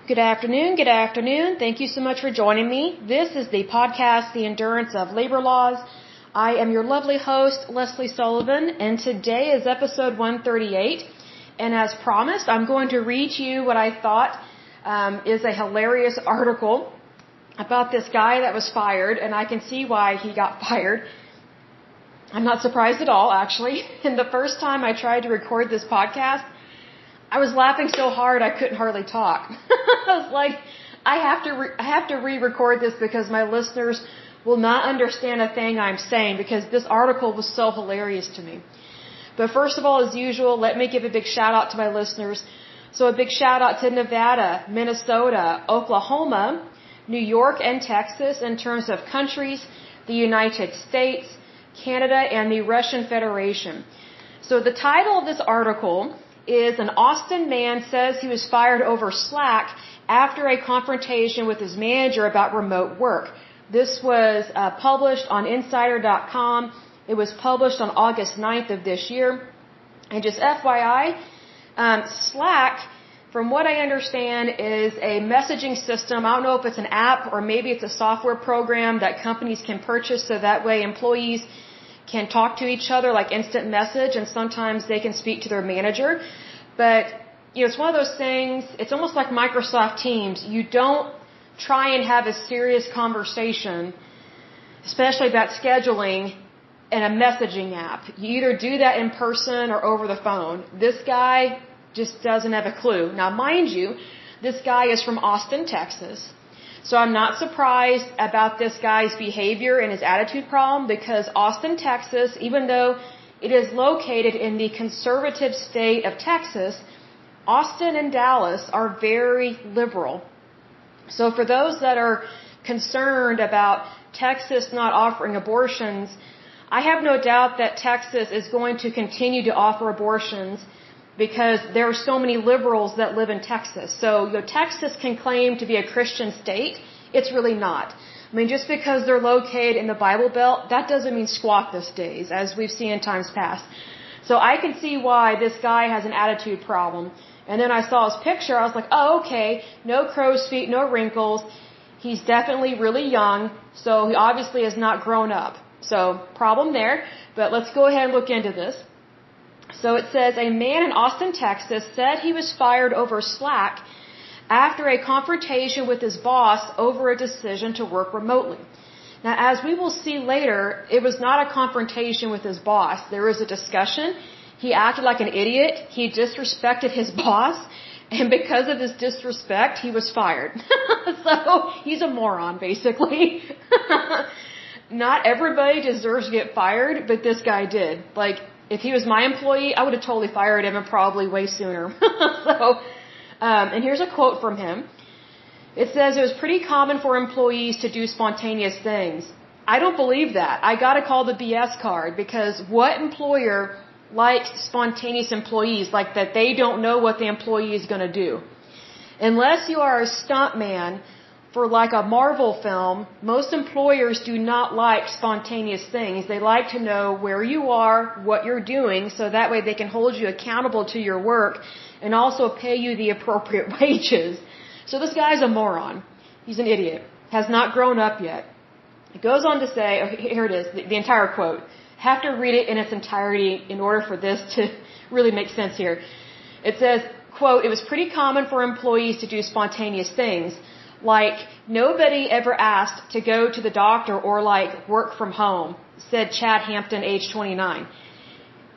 Good afternoon. Good afternoon. Thank you so much for joining me. This is the podcast, The Endurance of Labor Laws. I am your lovely host, Lesley Sullivan, and today is episode 138. And as promised, I'm going to read to you what I thought is a hilarious article about this guy that was fired, and I can see why he got fired. I'm not surprised at all, actually. And the first time I tried to record this podcast, I was laughing so hard I couldn't hardly talk. I was like, I have to re-record this because my listeners will not understand a thing I'm saying because this article was so hilarious to me. But first of all, as usual, let me give a big shout out to my listeners. So a big shout out to Nevada, Minnesota, Oklahoma, New York, and Texas in terms of countries, the United States, Canada, and the Russian Federation. So the title of this article is An Austin Man Says He Was Fired Over Slack After a Confrontation with His Manager About Remote Work. This was published on Insider.com. It was published on August 9th of this year. And just FYI, Slack, from what I understand, is a messaging system. I don't know if it's an app or maybe it's a software program that companies can purchase so that way employees can talk to each other like instant message, and sometimes they can speak to their manager. But, it's one of those things, it's almost like Microsoft Teams. You don't try and have a serious conversation, especially about scheduling, in a messaging app. You either do that in person or over the phone. This guy just doesn't have a clue. Now, mind you, this guy is from Austin, Texas. So I'm not surprised about this guy's behavior and his attitude problem because Austin, Texas, even though it is located in the conservative state of Texas, Austin and Dallas are very liberal. So for those that are concerned about Texas not offering abortions, I have no doubt that Texas is going to continue to offer abortions because there are so many liberals that live in Texas. So, Texas can claim to be a Christian state. It's really not. I mean, just because they're located in the Bible Belt, that doesn't mean squat these days, as we've seen in times past. So I can see why this guy has an attitude problem. And then I saw his picture, I was like, oh, okay, no crow's feet, no wrinkles. He's definitely really young, so he obviously has not grown up. So, problem there, but let's go ahead and look into this. So it says, a man in Austin, Texas said he was fired over Slack after a confrontation with his boss over a decision to work remotely. Now, as we will see later, it was not a confrontation with his boss. There was a discussion. He acted like an idiot. He disrespected his boss. And because of his disrespect, he was fired. So he's a moron, basically. Not everybody deserves to get fired, but this guy did. Like, if he was my employee, I would have totally fired him and probably way sooner. And here's a quote from him. It says, it was pretty common for employees to do spontaneous things. I don't believe that. I gotta call the BS card because what employer likes spontaneous employees like that they don't know what the employee is gonna do? Unless you are a stuntman for like a Marvel film, most employers do not like spontaneous things. They like to know where you are, what you're doing, so that way they can hold you accountable to your work and also pay you the appropriate wages. So this guy's a moron. He's an idiot. Has not grown up yet. It goes on to say, here it is, the entire quote. Have to read it in its entirety in order for this to really make sense here. It says, quote, it was pretty common for employees to do spontaneous things. Like, nobody ever asked to go to the doctor or like work from home, said Chad Hampton, age 29.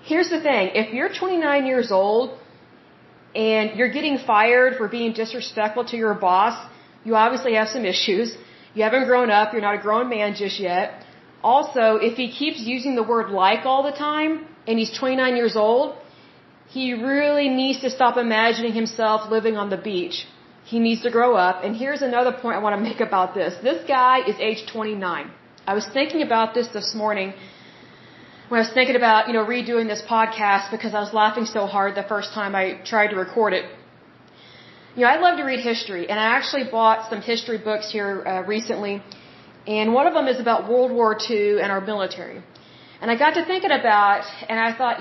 Here's the thing. If you're 29 years old and you're getting fired for being disrespectful to your boss, you obviously have some issues. You haven't grown up. You're not a grown man just yet. Also, if he keeps using the word like all the time and he's 29 years old, he really needs to stop imagining himself living on the beach. He needs to grow up. And here's another point I want to make about this. This guy is age 29. I was thinking about this morning when I was thinking about, redoing this podcast because I was laughing so hard the first time I tried to record it. I love to read history, and I actually bought some history books here recently, and one of them is about World War II and our military. And I got to thinking about, and I thought,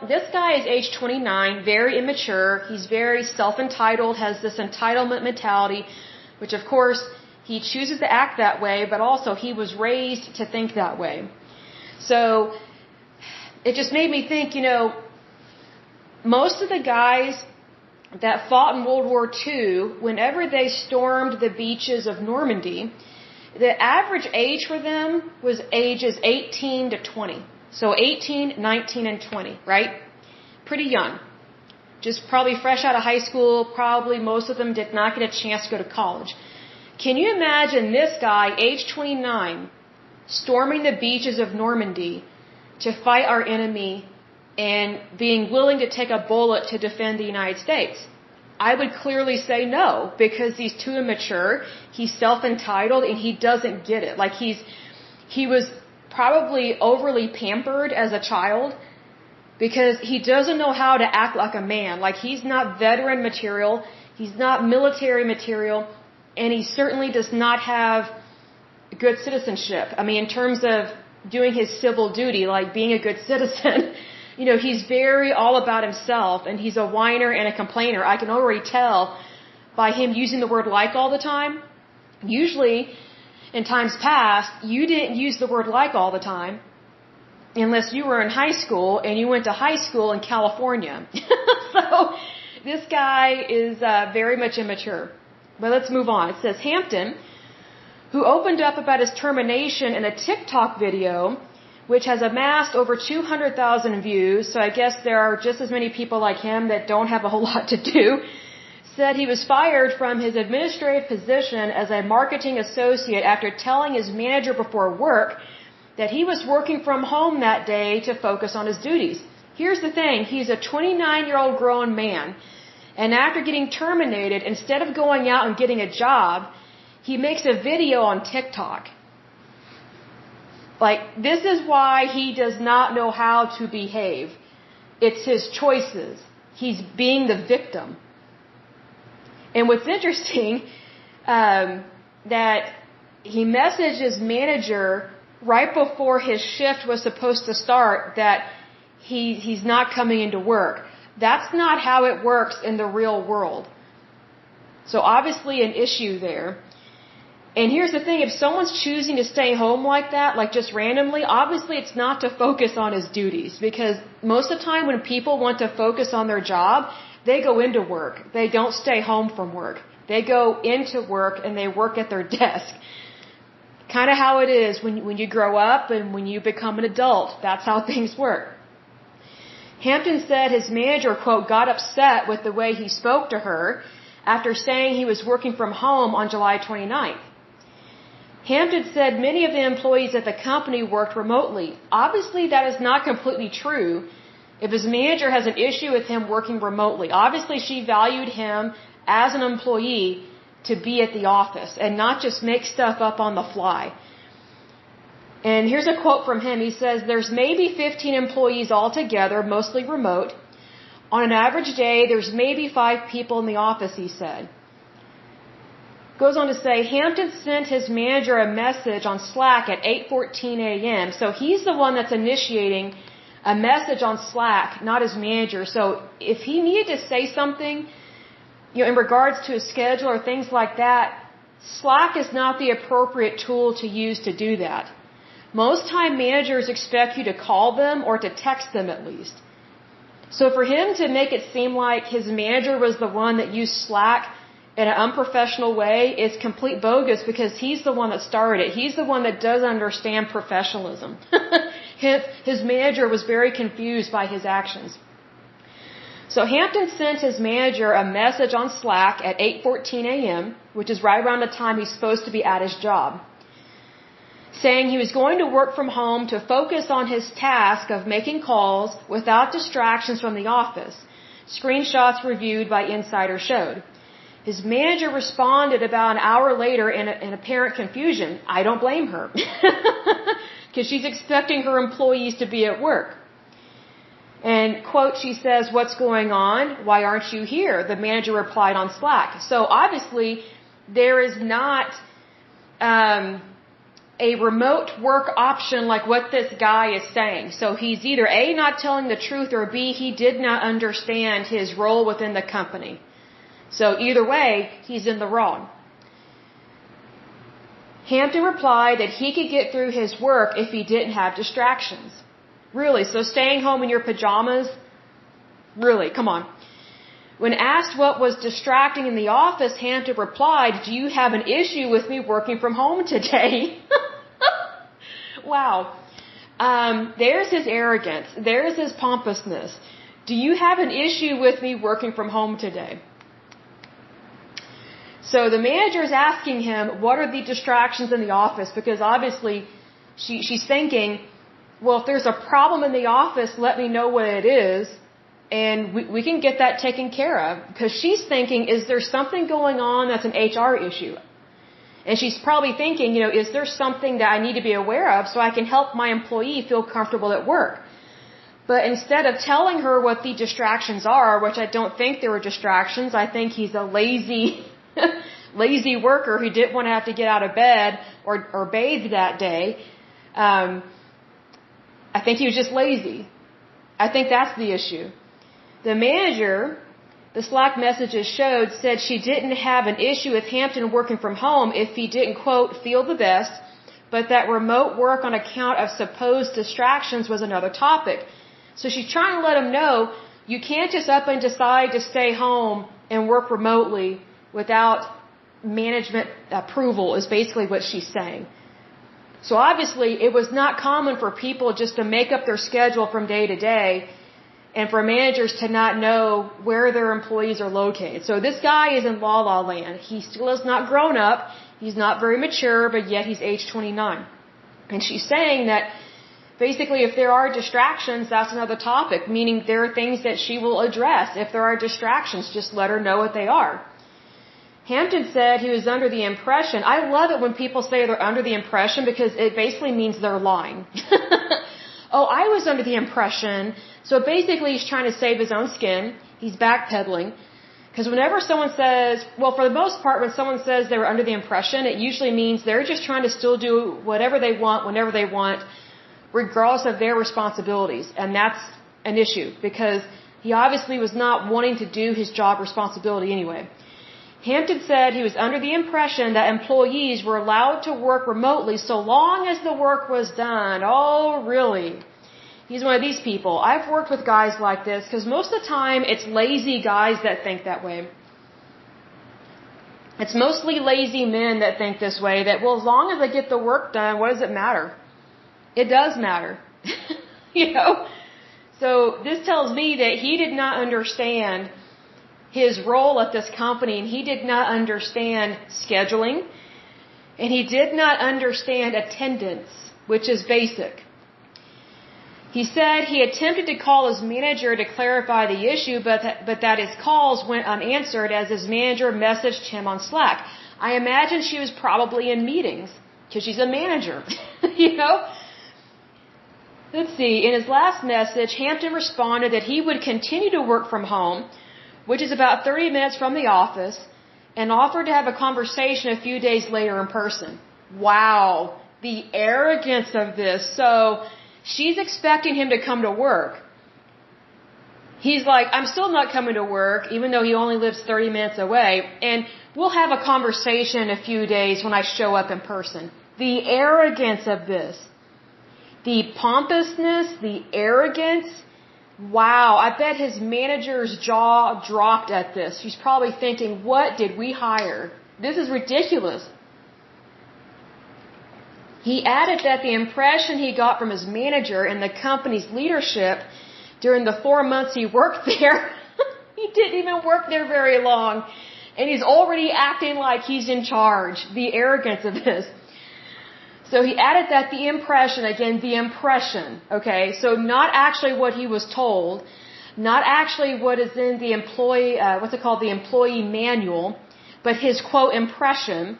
this guy is age 29, very immature. He's very self-entitled, has this entitlement mentality, which of course he chooses to act that way, but also he was raised to think that way. So it just made me think, most of the guys that fought in World War II, whenever they stormed the beaches of Normandy, the average age for them was ages 18 to 20. So 18, 19, and 20, right? Pretty young. Just probably fresh out of high school. Probably most of them did not get a chance to go to college. Can you imagine this guy, age 29, storming the beaches of Normandy to fight our enemy and being willing to take a bullet to defend the United States? I would clearly say no, because he's too immature, he's self-entitled, and he doesn't get it. Like he was probably overly pampered as a child because he doesn't know how to act like a man. Like he's not veteran material, he's not military material, and he certainly does not have good citizenship. I mean, in terms of doing his civil duty, like being a good citizen, he's very all about himself, and he's a whiner and a complainer. I can already tell by him using the word like all the time. Usually, in times past, you didn't use the word like all the time unless you were in high school and you went to high school in California. So this guy is very much immature. But let's move on. It says Hampton, who opened up about his termination in a TikTok video, which has amassed over 200,000 views, so I guess there are just as many people like him that don't have a whole lot to do, said he was fired from his administrative position as a marketing associate after telling his manager before work that he was working from home that day to focus on his duties. Here's the thing, he's a 29-year-old grown man, and after getting terminated, instead of going out and getting a job, he makes a video on TikTok. Like, this is why he does not know how to behave. It's his choices. He's being the victim. And what's interesting, that he messaged his manager right before his shift was supposed to start that he's not coming into work. That's not how it works in the real world. So obviously an issue there. And here's the thing, if someone's choosing to stay home like that, like just randomly, obviously it's not to focus on his duties, because most of the time when people want to focus on their job, they go into work. They don't stay home from work. They go into work and they work at their desk. Kind of how it is when you grow up and when you become an adult. That's how things work. Hampton said his manager, quote, got upset with the way he spoke to her after saying he was working from home on July 29th. Hampton said many of the employees at the company worked remotely. Obviously, that is not completely true if his manager has an issue with him working remotely. Obviously, she valued him as an employee to be at the office and not just make stuff up on the fly. And here's a quote from him. He says, there's maybe 15 employees altogether, mostly remote. On an average day, there's maybe 5 people in the office, he said. Goes on to say, Hampton sent his manager a message on Slack at 8:14 a.m. So he's the one that's initiating a message on Slack, not his manager. So if he needed to say something, in regards to his schedule or things like that, Slack is not the appropriate tool to use to do that. Most time managers expect you to call them or to text them at least. So for him to make it seem like his manager was the one that used Slack in an unprofessional way is complete bogus, because he's the one that started it. He's the one that doesn't understand professionalism. His manager was very confused by his actions. So Hampton sent his manager a message on Slack at 8:14 a.m., which is right around the time he's supposed to be at his job, saying he was going to work from home to focus on his task of making calls without distractions from the office. Screenshots reviewed by Insider showed. His manager responded about an hour later in apparent confusion. I don't blame her, because she's expecting her employees to be at work. And, quote, she says, what's going on? Why aren't you here? The manager replied on Slack. So obviously there is not a remote work option like what this guy is saying. So he's either A, not telling the truth, or B, he did not understand his role within the company. So either way, he's in the wrong. Hampton replied that he could get through his work if he didn't have distractions. Really? So staying home in your pajamas? Really? Come on. When asked what was distracting in the office, Hampton replied, "Do you have an issue with me working from home today?" Wow. There's his arrogance. There's his pompousness. Do you have an issue with me working from home today? So the manager is asking him, what are the distractions in the office? Because obviously she's thinking, well, if there's a problem in the office, let me know what it is, and we can get that taken care of. Because she's thinking, is there something going on that's an HR issue? And she's probably thinking, is there something that I need to be aware of so I can help my employee feel comfortable at work? But instead of telling her what the distractions are, which I don't think there were distractions, I think he's a lazy worker who didn't want to have to get out of bed or bathe that day. I think he was just lazy. I think that's the issue. The manager, the Slack messages showed, said she didn't have an issue with Hampton working from home if he didn't, quote, feel the best, but that remote work on account of supposed distractions was another topic. So she's trying to let him know you can't just up and decide to stay home and work remotely without management approval, is basically what she's saying. So obviously it was not common for people just to make up their schedule from day to day and for managers to not know where their employees are located. So this guy is in la la land. He still is not grown up. He's not very mature, but yet he's age 29. And she's saying that basically if there are distractions, that's another topic, meaning there are things that she will address. If there are distractions, just let her know what they are. Hampton said he was under the impression, I love it when people say they're under the impression because it basically means they're lying. Oh, I was under the impression. So basically he's trying to save his own skin. He's backpedaling. Because whenever someone says, well, for the most part, when someone says they were under the impression, it usually means they're just trying to still do whatever they want, whenever they want, regardless of their responsibilities. And that's an issue because he obviously was not wanting to do his job responsibility anyway. Hampton said he was under the impression that employees were allowed to work remotely so long as the work was done. Oh, really? He's one of these people. I've worked with guys like this because most of the time it's lazy guys that think that way. It's mostly lazy men that think this way, that, well, as long as I get the work done, what does it matter? It does matter. So this tells me that he did not understand his role at this company, and he did not understand scheduling, and he did not understand attendance, which is basic. He said he attempted to call his manager to clarify the issue, but that his calls went unanswered as his manager messaged him on Slack. I imagine she was probably in meetings, because she's a manager, Let's see, in his last message, Hampton responded that he would continue to work from home, which is about 30 minutes from the office, and offered to have a conversation a few days later in person. Wow, the arrogance of this. So she's expecting him to come to work. He's like, I'm still not coming to work, even though he only lives 30 minutes away, and we'll have a conversation in a few days when I show up in person. The arrogance of this. The pompousness, the arrogance. Wow, I bet his manager's jaw dropped at this. She's probably thinking, what did we hire? This is ridiculous. He added that the impression he got from his manager and the company's leadership during the 4 months he worked there, he didn't even work there very long, and he's already acting like he's in charge. The arrogance of this. So he added that the impression, okay, so not actually what he was told, not actually what is in the the employee manual, but his, quote, impression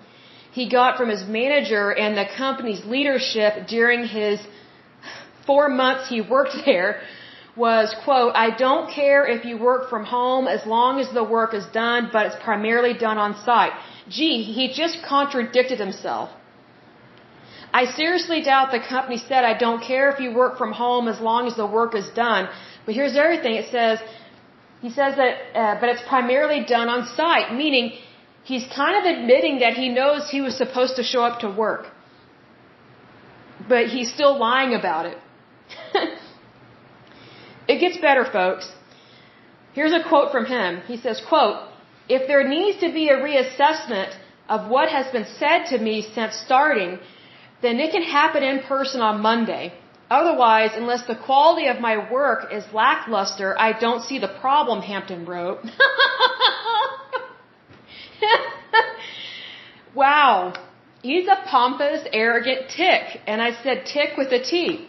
he got from his manager and the company's leadership during his 4 months he worked there was, quote, I don't care if you work from home as long as the work is done, but it's primarily done on site. Gee, he just contradicted himself. I seriously doubt the company said, I don't care if you work from home as long as the work is done. But here's the other thing. He says that, but it's primarily done on site, meaning he's kind of admitting that he knows he was supposed to show up to work. But he's still lying about it. It gets better, folks. Here's a quote from him. He says, quote, if there needs to be a reassessment of what has been said to me since starting, then it can happen in person on Monday. Otherwise, unless the quality of my work is lackluster, I don't see the problem, Hampton wrote. Wow. He's a pompous, arrogant tick. And I said tick with a T.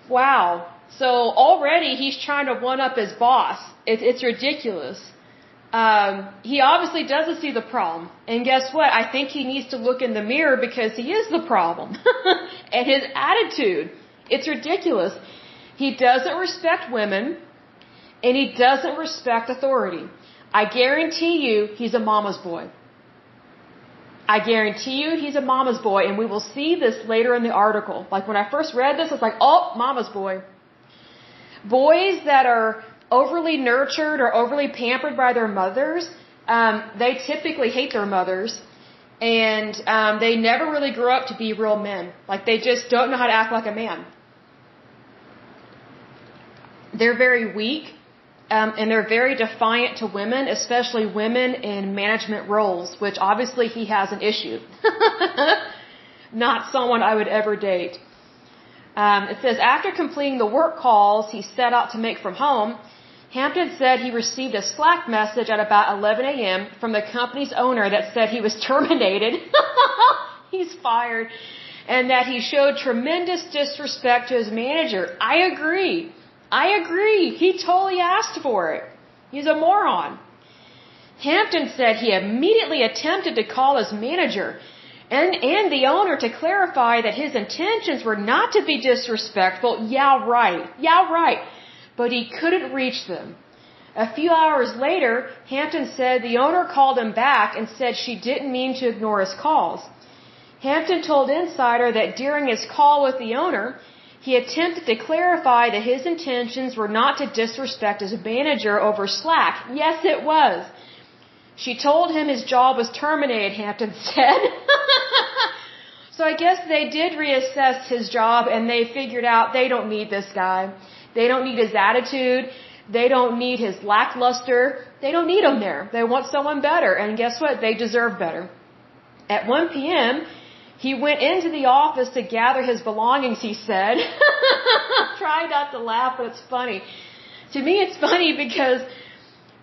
Wow. So already he's trying to one-up his boss. It's ridiculous. He obviously doesn't see the problem. And guess what? I think he needs to look in the mirror because he is the problem. And his attitude, it's ridiculous. He doesn't respect women, and he doesn't respect authority. I guarantee you he's a mama's boy. I guarantee you he's a mama's boy, and we will see this later in the article. Like when I first read this, it's like, oh, mama's boy. Boys that are overly nurtured or overly pampered by their mothers, they typically hate their mothers, and they never really grow up to be real men. Like they just don't know how to act like a man. They're very weak, and they're very defiant to women, especially women in management roles, which obviously he has an issue. Not someone I would ever date. It says, after completing the work calls he set out to make from home, Hampton said he received a Slack message at about 11 a.m. from the company's owner that said he was terminated. He's fired. And that he showed tremendous disrespect to his manager. I agree. He totally asked for it. He's a moron. Hampton said he immediately attempted to call his manager and the owner to clarify that his intentions were not to be disrespectful. Yeah, right. But he couldn't reach them. A few hours later, Hampton said the owner called him back and said she didn't mean to ignore his calls. Hampton told Insider that during his call with the owner, he attempted to clarify that his intentions were not to disrespect his manager over Slack. Yes, it was. She told him his job was terminated, Hampton said. So I guess they did reassess his job and they figured out they don't need this guy. They don't need his attitude. They don't need his lackluster. They don't need him there. They want someone better. And guess what? They deserve better. At 1 p.m., he went into the office to gather his belongings, he said. Try not to laugh, but it's funny. To me, it's funny because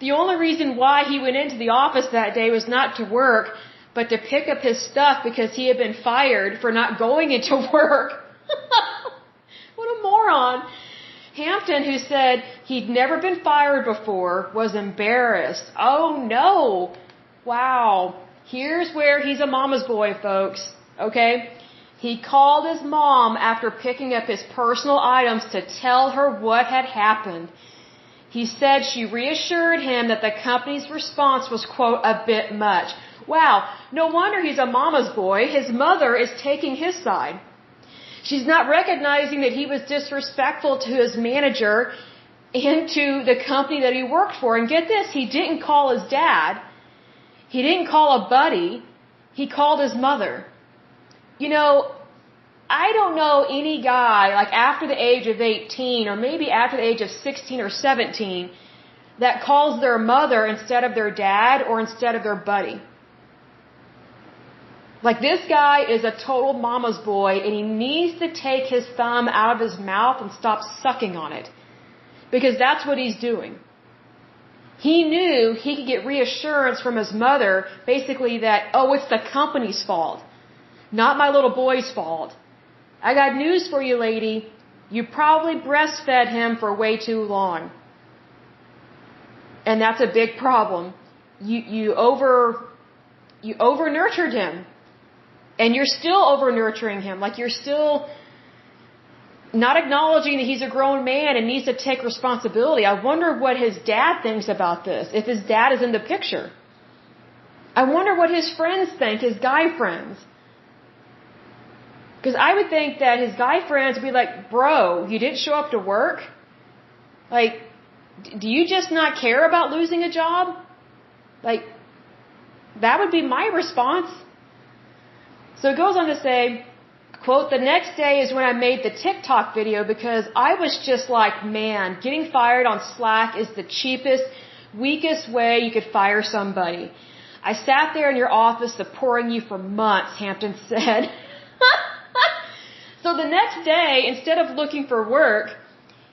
the only reason why he went into the office that day was not to work, but to pick up his stuff because he had been fired for not going into work. What a moron. Hampton, who said he'd never been fired before, was embarrassed. Oh, no. Wow. Here's where he's a mama's boy, folks. Okay? He called his mom after picking up his personal items to tell her what had happened. He said she reassured him that the company's response was, quote, a bit much. Wow. No wonder he's a mama's boy. His mother is taking his side. She's not recognizing that he was disrespectful to his manager and to the company that he worked for. And get this, he didn't call his dad. He didn't call a buddy. He called his mother. You know, I don't know any guy, like after the age of 18 or maybe after the age of 16 or 17, that calls their mother instead of their dad or instead of their buddy. Like this guy is a total mama's boy and he needs to take his thumb out of his mouth and stop sucking on it. Because that's what he's doing. He knew he could get reassurance from his mother, basically that, oh, it's the company's fault, not my little boy's fault. I got news for you, lady. You probably breastfed him for way too long. And that's a big problem. You over-nurtured him. And you're still over-nurturing him. Like you're still not acknowledging that he's a grown man and needs to take responsibility. I wonder what his dad thinks about this, if his dad is in the picture. I wonder what his friends think, his guy friends. Because I would think that his guy friends would be like, bro, you didn't show up to work? Like, do you just not care about losing a job? Like, that would be my response. So it goes on to say, quote, the next day is when I made the TikTok video because I was just like, man, getting fired on Slack is the cheapest, weakest way you could fire somebody. I sat there in your office supporting you for months, Hampton said. So the next day, instead of looking for work,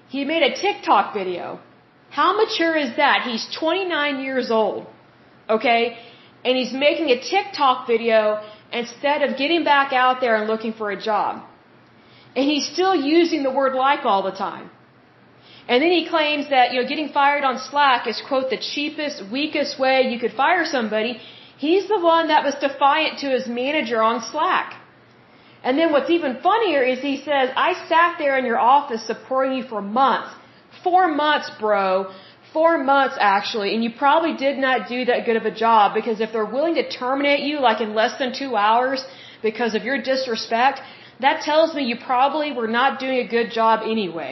he made a TikTok video. How mature is that? He's 29 years old, okay? And he's making a TikTok video instead of getting back out there and looking for a job. And he's still using the word like all the time. And then he claims that, getting fired on Slack is, quote, the cheapest, weakest way you could fire somebody. He's the one that was defiant to his manager on Slack. And then what's even funnier is he says, I sat there in your office supporting you for months. 4 months, bro. 4 months, actually. And you probably did not do that good of a job because if they're willing to terminate you like in less than 2 hours because of your disrespect, that tells me you probably were not doing a good job anyway.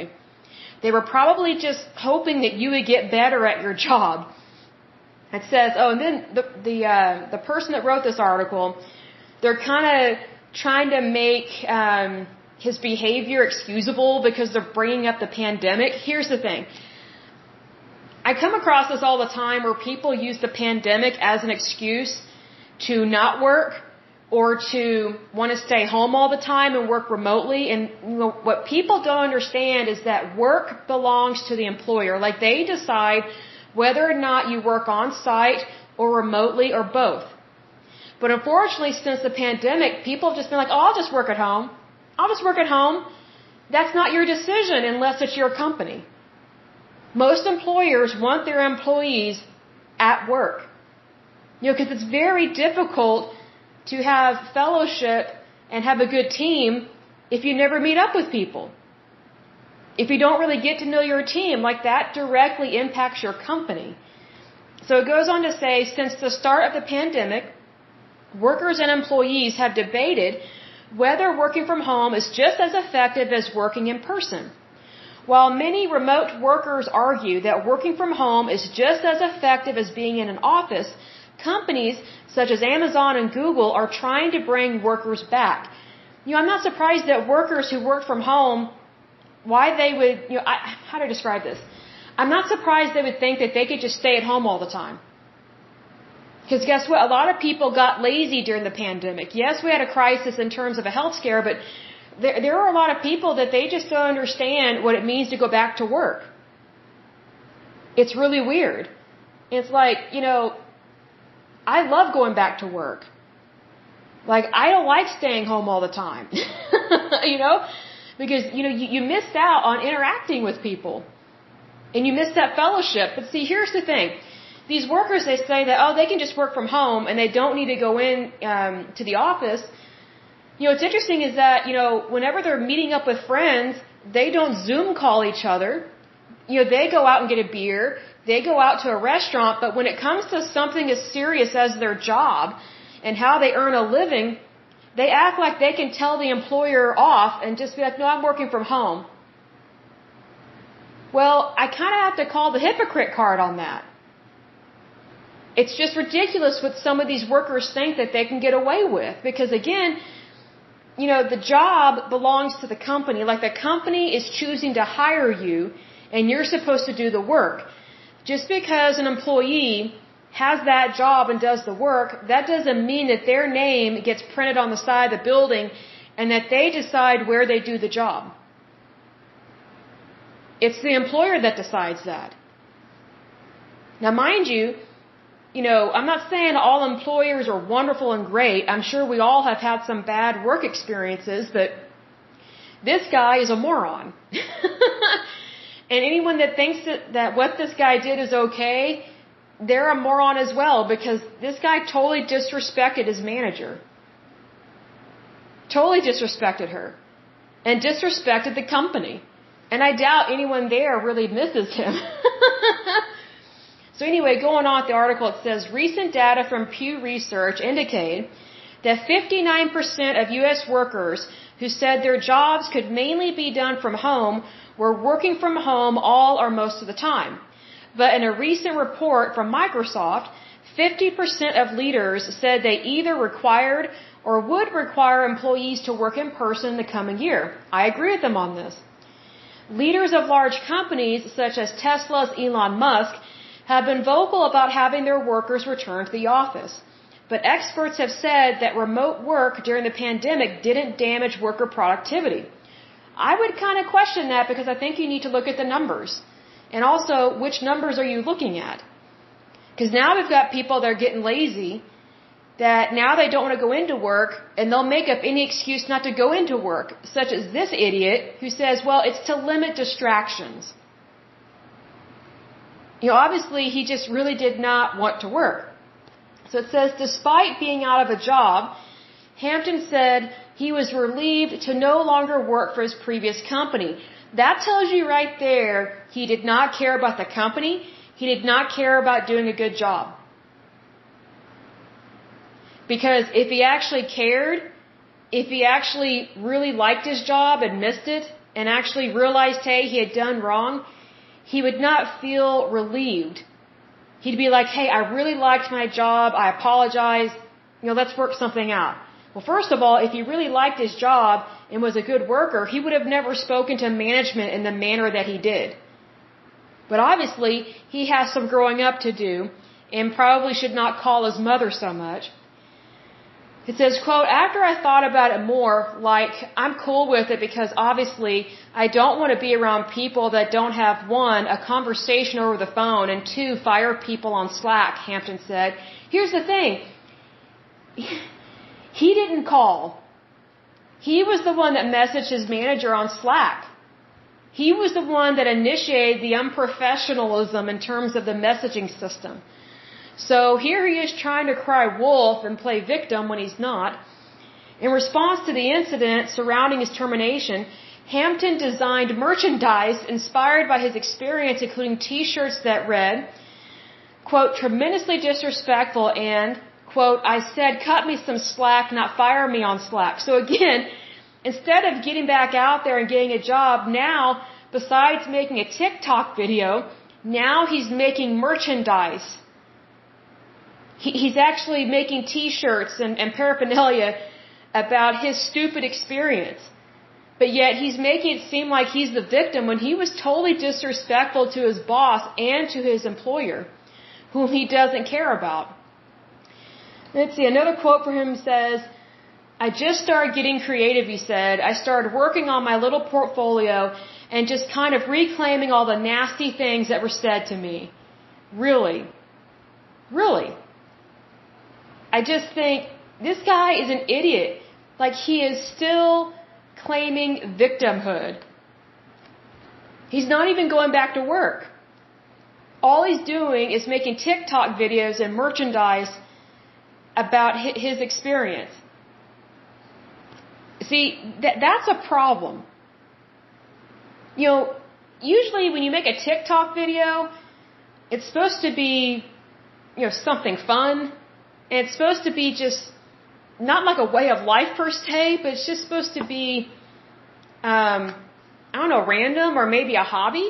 They were probably just hoping that you would get better at your job. It says, oh, and then the person that wrote this article, they're kind of trying to make his behavior excusable because they're bringing up the pandemic. Here's the thing. I come across this all the time where people use the pandemic as an excuse to not work or to want to stay home all the time and work remotely. And what people don't understand is that work belongs to the employer. Like they decide whether or not you work on site or remotely or both. But unfortunately, since the pandemic, people have just been like, oh, I'll just work at home. I'll just work at home. That's not your decision unless it's your company. Most employers want their employees at work. Because it's very difficult to have fellowship and have a good team if you never meet up with people. If you don't really get to know your team, like that directly impacts your company. So it goes on to say, since the start of the pandemic, workers and employees have debated whether working from home is just as effective as working in person. While many remote workers argue that working from home is just as effective as being in an office, companies such as Amazon and Google are trying to bring workers back. I'm not surprised that workers who work from home, why they would, how do I describe this? I'm not surprised they would think that they could just stay at home all the time. Because guess what? A lot of people got lazy during the pandemic. Yes, we had a crisis in terms of a health scare, but there are a lot of people that they just don't understand what it means to go back to work. It's really weird. It's like, I love going back to work. Like, I don't like staying home all the time. Because, you missed out on interacting with people. And you miss that fellowship. But see, here's the thing. These workers, they say that, oh, they can just work from home and they don't need to go in to the office. What's interesting is that, whenever they're meeting up with friends, they don't Zoom call each other. They go out and get a beer. They go out to a restaurant. But when it comes to something as serious as their job and how they earn a living, they act like they can tell the employer off and just be like, no, I'm working from home. Well, I kind of have to call the hypocrite card on that. It's just ridiculous what some of these workers think that they can get away with. Because again, the job belongs to the company. Like the company is choosing to hire you and you're supposed to do the work. Just because an employee has that job and does the work, that doesn't mean that their name gets printed on the side of the building and that they decide where they do the job. It's the employer that decides that. Now, mind you, I'm not saying all employers are wonderful and great. I'm sure we all have had some bad work experiences, but this guy is a moron. And anyone that thinks that what this guy did is okay, they're a moron as well because this guy totally disrespected his manager. Totally disrespected her. And disrespected the company. And I doubt anyone there really misses him. So anyway, going on with the article, it says, recent data from Pew Research indicate that 59% of U.S. workers who said their jobs could mainly be done from home, were working from home all or most of the time. But in a recent report from Microsoft, 50% of leaders said they either required or would require employees to work in person in the coming year. I agree with them on this. Leaders of large companies such as Tesla's Elon Musk have been vocal about having their workers return to the office. But experts have said that remote work during the pandemic didn't damage worker productivity. I would kind of question that because I think you need to look at the numbers. And also, which numbers are you looking at? Because now we've got people that are getting lazy, that now they don't want to go into work, and they'll make up any excuse not to go into work, such as this idiot who says, well, it's to limit distractions. Obviously, he just really did not want to work. So it says, despite being out of a job, Hampton said he was relieved to no longer work for his previous company. That tells you right there, he did not care about the company. He did not care about doing a good job. Because if he actually cared, if he actually really liked his job and missed it, and actually realized, hey, he had done wrong, he would not feel relieved. He'd be like, hey, I really liked my job, I apologize, let's work something out. Well, first of all, if he really liked his job and was a good worker, he would have never spoken to management in the manner that he did. But obviously, he has some growing up to do and probably should not call his mother so much. It says, quote, after I thought about it more, I'm cool with it because obviously I don't want to be around people that don't have, one, a conversation over the phone, and two, fire people on Slack, Hampton said. Here's the thing. He didn't call. He was the one that messaged his manager on Slack. He was the one that initiated the unprofessionalism in terms of the messaging system. So here he is trying to cry wolf and play victim when he's not. In response to the incident surrounding his termination, Hampton designed merchandise inspired by his experience, including T-shirts that read, quote, tremendously disrespectful and, quote, I said, cut me some slack, not fire me on Slack. So again, instead of getting back out there and getting a job, now, besides making a TikTok video, now he's making merchandise. He's actually making T-shirts and paraphernalia about his stupid experience. But yet he's making it seem like he's the victim when he was totally disrespectful to his boss and to his employer, whom he doesn't care about. Let's see, another quote from him says, I just started getting creative, he said. I started working on my little portfolio and just kind of reclaiming all the nasty things that were said to me. Really? Really? I just think this guy is an idiot. He is still claiming victimhood. He's not even going back to work. All he's doing is making TikTok videos and merchandise about his experience. See, that's a problem. Usually when you make a TikTok video, it's supposed to be, something fun. And it's supposed to be just not like a way of life per se, but it's just supposed to be, random or maybe a hobby.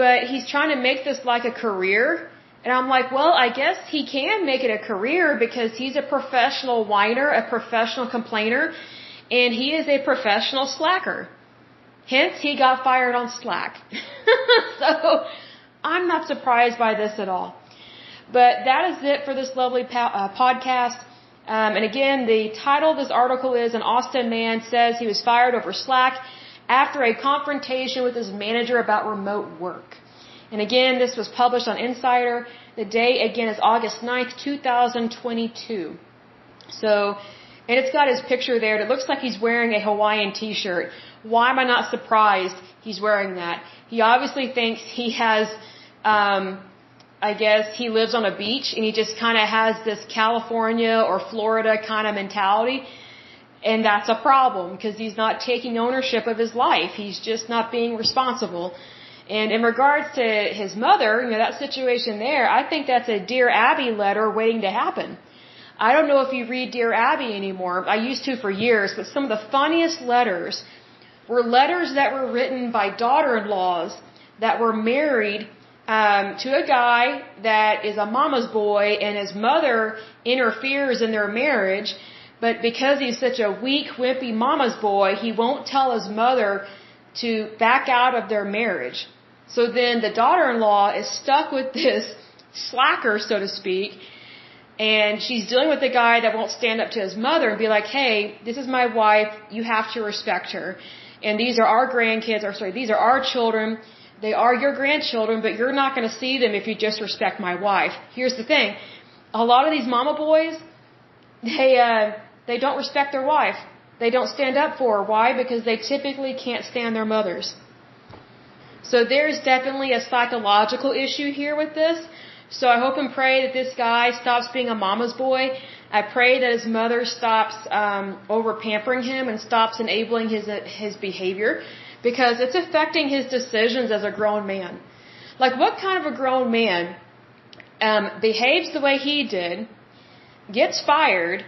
But he's trying to make this like a career. And I'm like, well, I guess he can make it a career because he's a professional whiner, a professional complainer, and he is a professional slacker. Hence, he got fired on Slack. So, I'm not surprised by this at all. But that is it for this lovely podcast. And again, the title of this article is, an Austin man says he was fired over Slack after a confrontation with his manager about remote work. And again, this was published on Insider. The date, again, is August 9th, 2022. So, and it's got his picture there. And it looks like he's wearing a Hawaiian t-shirt. Why am I not surprised he's wearing that? He obviously thinks he has, I guess he lives on a beach and he just kind of has this California or Florida kind of mentality. And that's a problem because he's not taking ownership of his life. He's just not being responsible. And in regards to his mother, that situation there, I think that's a Dear Abby letter waiting to happen. I don't know if you read Dear Abby anymore. I used to for years, but some of the funniest letters were letters that were written by daughter-in-laws that were married to a guy that is a mama's boy, and his mother interferes in their marriage. But because he's such a weak, wimpy mama's boy, he won't tell his mother to back out of their marriage. So then the daughter-in-law is stuck with this slacker, so to speak, and she's dealing with a guy that won't stand up to his mother and be like, hey, this is my wife, you have to respect her. And these are our grandkids, these are our children, they are your grandchildren, but you're not going to see them if you just respect my wife. Here's the thing, a lot of these mama boys, they don't respect their wife. They don't stand up for her. Why? Because they typically can't stand their mothers. So there's definitely a psychological issue here with this. So I hope and pray that this guy stops being a mama's boy. I pray that his mother stops over pampering him and stops enabling his behavior, because it's affecting his decisions as a grown man. Like, what kind of a grown man behaves the way he did, gets fired,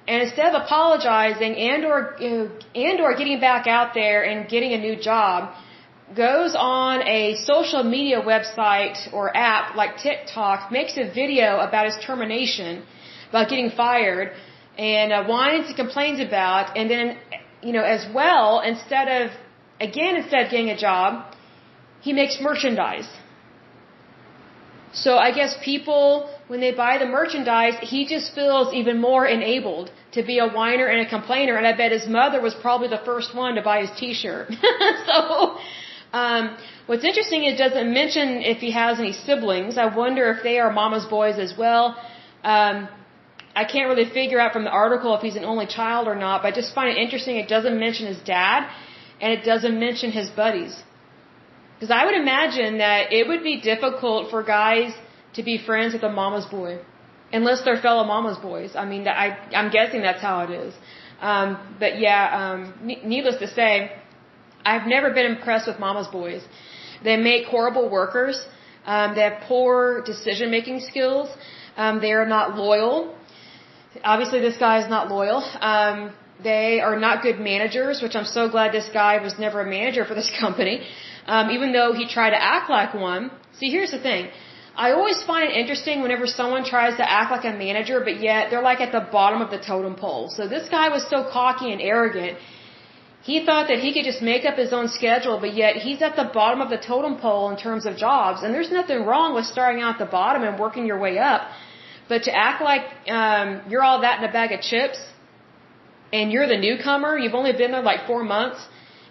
and instead of apologizing and or getting back out there and getting a new job, goes on a social media website or app like Tik Tocker, makes a video about his termination, about getting fired, and whines and complains about, and then, as well, instead of getting a job, he makes merchandise. So I guess people, when they buy the merchandise, he just feels even more enabled to be a whiner and a complainer, and I bet his mother was probably the first one to buy his t-shirt. So, what's interesting, it doesn't mention if he has any siblings. I wonder if they are mama's boys as well. I can't really figure out from the article if he's an only child or not, but I just find it interesting it doesn't mention his dad, and it doesn't mention his buddies. Because I would imagine that it would be difficult for guys to be friends with a mama's boy, unless they're fellow mama's boys. I mean, I'm guessing that's how it is. But yeah, needless to say, I've never been impressed with mama's boys. They make horrible workers. They have poor decision-making skills. They are not loyal. Obviously, this guy is not loyal. They are not good managers, which I'm so glad this guy was never a manager for this company. Even though he tried to act like one. See, here's the thing. I always find it interesting whenever someone tries to act like a manager, but yet they're like at the bottom of the totem pole. So this guy was so cocky and arrogant. He thought that he could just make up his own schedule, but yet he's at the bottom of the totem pole in terms of jobs. And there's nothing wrong with starting out at the bottom and working your way up. But to act like you're all that in a bag of chips, and you're the newcomer, you've only been there like 4 months,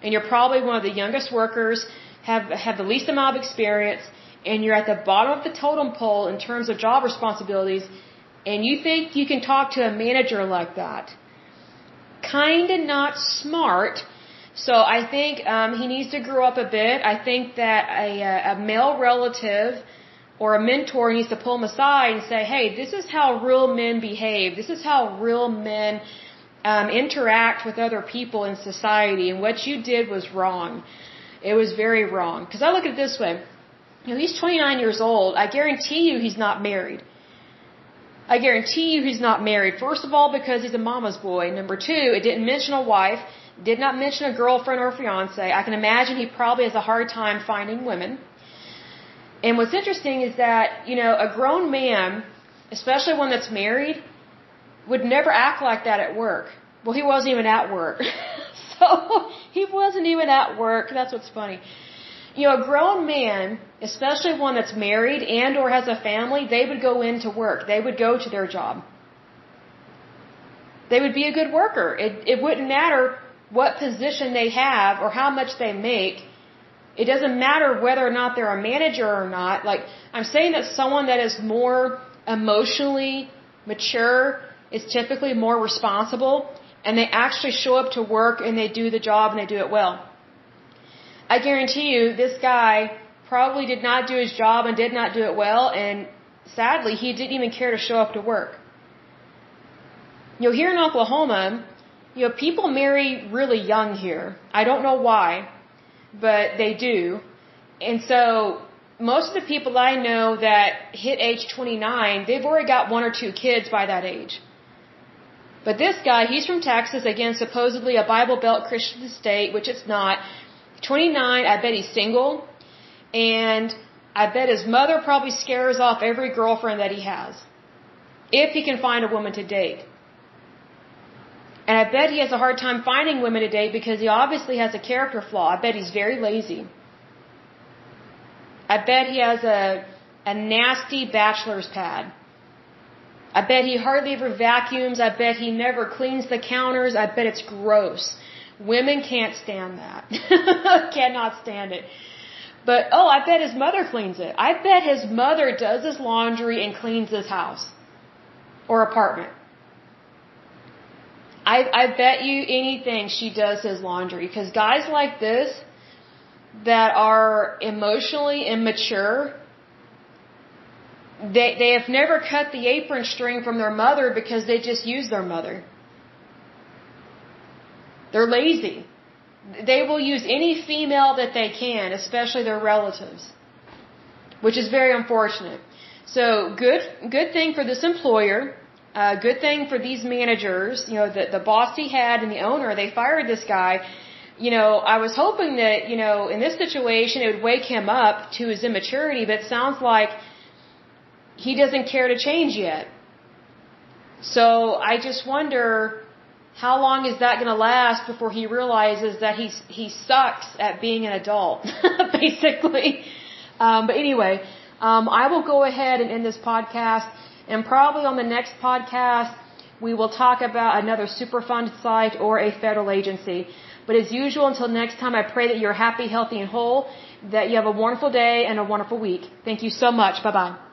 and you're probably one of the youngest workers, have the least amount of experience, and you're at the bottom of the totem pole in terms of job responsibilities, and you think you can talk to a manager like that. Kinda not smart. So I think he needs to grow up a bit. I think that a male relative or a mentor needs to pull him aside and say, hey, this is how real men behave. This is how real men interact with other people in society, and what you did was wrong. It was very wrong. Because I look at it this way. He's 29 years old. I guarantee you he's not married. I guarantee you he's not married. First of all, because he's a mama's boy. Number two, it didn't mention a wife. Did not mention a girlfriend or fiance. I can imagine he probably has a hard time finding women. And what's interesting is that, a grown man, especially one that's married, would never act like that at work. Well, he wasn't even at work. So, he wasn't even at work. That's what's funny. A grown man, especially one that's married and or has a family, they would go into work. They would go to their job. They would be a good worker. It wouldn't matter what position they have or how much they make. It doesn't matter whether or not they're a manager or not. Like, I'm saying that someone that is more emotionally mature is typically more responsible, and they actually show up to work and they do the job and they do it well. I guarantee you this guy probably did not do his job and did not do it well, and sadly he didn't even care to show up to work. Here in Oklahoma, people marry really young here. I don't know why, but they do. And so most of the people I know that hit age 29, they've already got 1 or 2 kids by that age. But this guy, he's from Texas, again, supposedly a Bible Belt Christian state, which it's not. 29, I bet he's single. And I bet his mother probably scares off every girlfriend that he has. If he can find a woman to date. And I bet he has a hard time finding women to date because he obviously has a character flaw. I bet he's very lazy. I bet he has a nasty bachelor's pad. I bet he hardly ever vacuums. I bet he never cleans the counters. I bet it's gross. Women can't stand that. Cannot stand it. But, I bet his mother cleans it. I bet his mother does his laundry and cleans his house or apartment. I bet you anything she does his laundry. Because guys like this that are emotionally immature, they have never cut the apron string from their mother because they just use their mother. They're lazy. They will use any female that they can, especially their relatives, which is very unfortunate. So good thing for this employer. Good thing for these managers. The boss he had and the owner, they fired this guy. I was hoping that, in this situation it would wake him up to his immaturity, but it sounds like he doesn't care to change yet. So I just wonder, how long is that going to last before he realizes that he sucks at being an adult, basically. But anyway, I will go ahead and end this podcast, and probably on the next podcast, we will talk about another Superfund site or a federal agency. But as usual, until next time, I pray that you're happy, healthy, and whole, that you have a wonderful day and a wonderful week. Thank you so much. Bye-bye.